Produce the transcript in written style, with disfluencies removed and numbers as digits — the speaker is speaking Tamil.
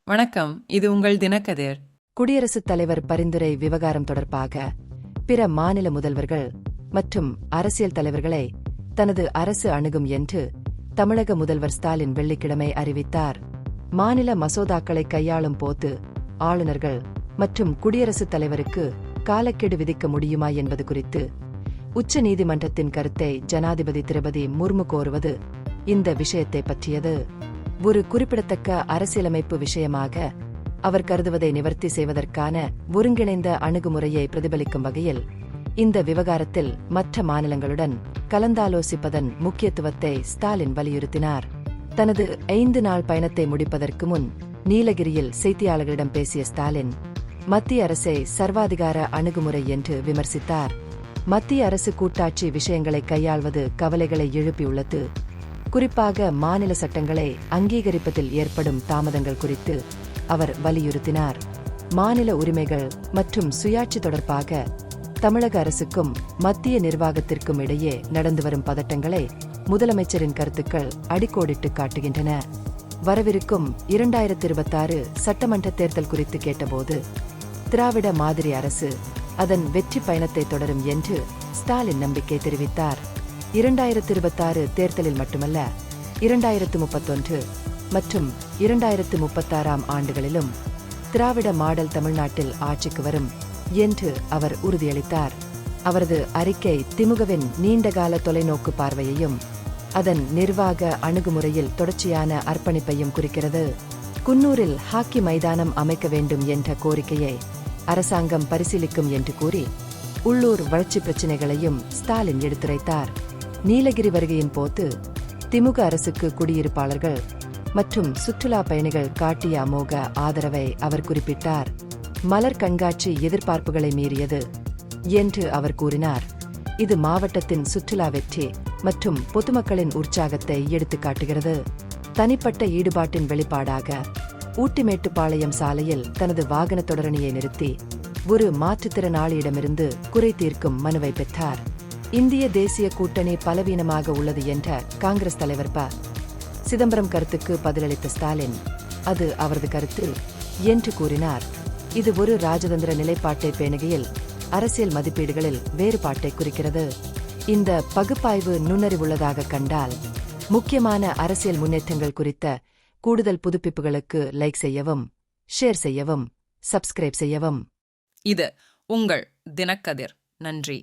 வணக்கம், இது உங்கள் தினக்கதிர். குடியரசுத் தலைவர் பரிந்துரை விவகாரம் தொடர்பாக பிற மாநில முதல்வர்கள் மற்றும் அரசியல் தலைவர்களை தனது அரசு அணுகும் என்று தமிழக முதல்வர் ஸ்டாலின் வெள்ளிக்கிழமை அறிவித்தார். மாநில மசோதாக்களை கையாளும் போது ஆளுநர்கள் மற்றும் குடியரசுத் தலைவருக்கு காலக்கெடு விதிக்க முடியுமா என்பது குறித்து உச்ச நீதிமன்றத்தின் கருத்தை ஜனாதிபதி திரௌபதி முர்மு கோருவது இந்த விஷயத்தை பற்றியது. ஒரு குறிப்பிடத்தக்க அரசியலமைப்பு விஷயமாக அவர் கருதுவதை நிவர்த்தி செய்வதற்கான ஒருங்கிணைந்த அணுகுமுறையை பிரதிபலிக்கும் வகையில் இந்த விவகாரத்தில் மற்ற மாநிலங்களுடன் கலந்தாலோசிப்பதன் முக்கியத்துவத்தை ஸ்டாலின் வலியுறுத்தினார். தனது 5 நாள் பயணத்தை முடிப்பதற்கு முன் நீலகிரியில் செய்தியாளர்களிடம் பேசிய ஸ்டாலின் மத்திய அரசை சர்வாதிகார அணுகுமுறை என்று விமர்சித்தார். மத்திய அரசு கூட்டாட்சி விஷயங்களை கையாள்வது கவலைகளை எழுப்பியுள்ளது. குறிப்பாக மாநில சட்டங்களை அங்கீகரிப்பதில் ஏற்படும் தாமதங்கள் குறித்து அவர் வலியுறுத்தினார். மாநில உரிமைகள் மற்றும் சுயாட்சி தொடர்பாக தமிழக அரசுக்கும் மத்திய நிர்வாகத்திற்கும் இடையே நடந்து வரும் பதட்டங்களை முதலமைச்சரின் கருத்துக்கள் அடிக்கோடிட்டு காட்டுகின்றன. வரவிருக்கும் 2026 சட்டமன்ற தேர்தல் குறித்து கேட்டபோது திராவிட மாதிரி அரசு அதன் வெற்றி பயணத்தை தொடரும் என்று ஸ்டாலின் நம்பிக்கை தெரிவித்தார். 2026 தேர்தலில் மட்டுமல்ல, 2031 மற்றும் 2036 ஆண்டுகளிலும் திராவிட மாடல் தமிழ்நாட்டில் ஆட்சிக்கு வரும் என்று அவர் உறுதியளித்தார். அவரது அறிக்கை திமுகவின் நீண்டகால தொலைநோக்கு பார்வையையும் அதன் நிர்வாக அணுகுமுறையில் தொடர்ச்சியான அர்ப்பணிப்பையும் குறிக்கிறது. குன்னூரில் ஹாக்கி மைதானம் அமைக்க வேண்டும் என்ற கோரிக்கையை அரசாங்கம் பரிசீலிக்கும் என்று கூறி உள்ளூர் வளர்ச்சி பிரச்சினைகளையும் ஸ்டாலின் எடுத்துரைத்தார். நீலகிரி வருகையின் போது திமுக அரசுக்கு குடியிருப்பாளர்கள் மற்றும் சுற்றுலா பயணிகள் காட்டிய அமோக ஆதரவை அவர் குறிப்பிட்டார். மலர் கண்காட்சி எதிர்பார்ப்புகளை மீறியது என்று அவர் கூறினார். இது மாவட்டத்தின் சுற்றுலா வெற்றி மற்றும் பொதுமக்களின் உற்சாகத்தை எடுத்துக்காட்டுகிறது. தனிப்பட்ட ஈடுபாட்டின் வெளிப்பாடாக ஊட்டிமேட்டுப்பாளையம் சாலையில் தனது வாகன தொடரணியை நிறுத்தி ஒரு மாற்றுத்திறனாளியிடமிருந்து குறை தீர்க்கும் மனுவை பெற்றார். இந்திய தேசிய கூட்டணி பலவீனமாக உள்ளது என்ற காங்கிரஸ் தலைவர் ப. சிதம்பரம் கருத்துக்கு பதிலளித்த ஸ்டாலின் அது அவரது கருத்து என்று கூறினார். இது ஒரு ராஜதந்திர நிலைப்பாட்டை பேணுகையில் அரசியல் மதிப்பீடுகளில் வேறுபாட்டை குறிக்கிறது. இந்த பகுப்பாய்வு நுண்ணறிவுள்ளதாக கண்டால் முக்கியமான அரசியல் முன்னேற்றங்கள் குறித்த கூடுதல் புதுப்பிப்புகளுக்கு லைக் செய்யவும், ஷேர் செய்யவும், சப்ஸ்கிரைப் செய்யவும். இது உங்கள் தினக்கதிர். நன்றி.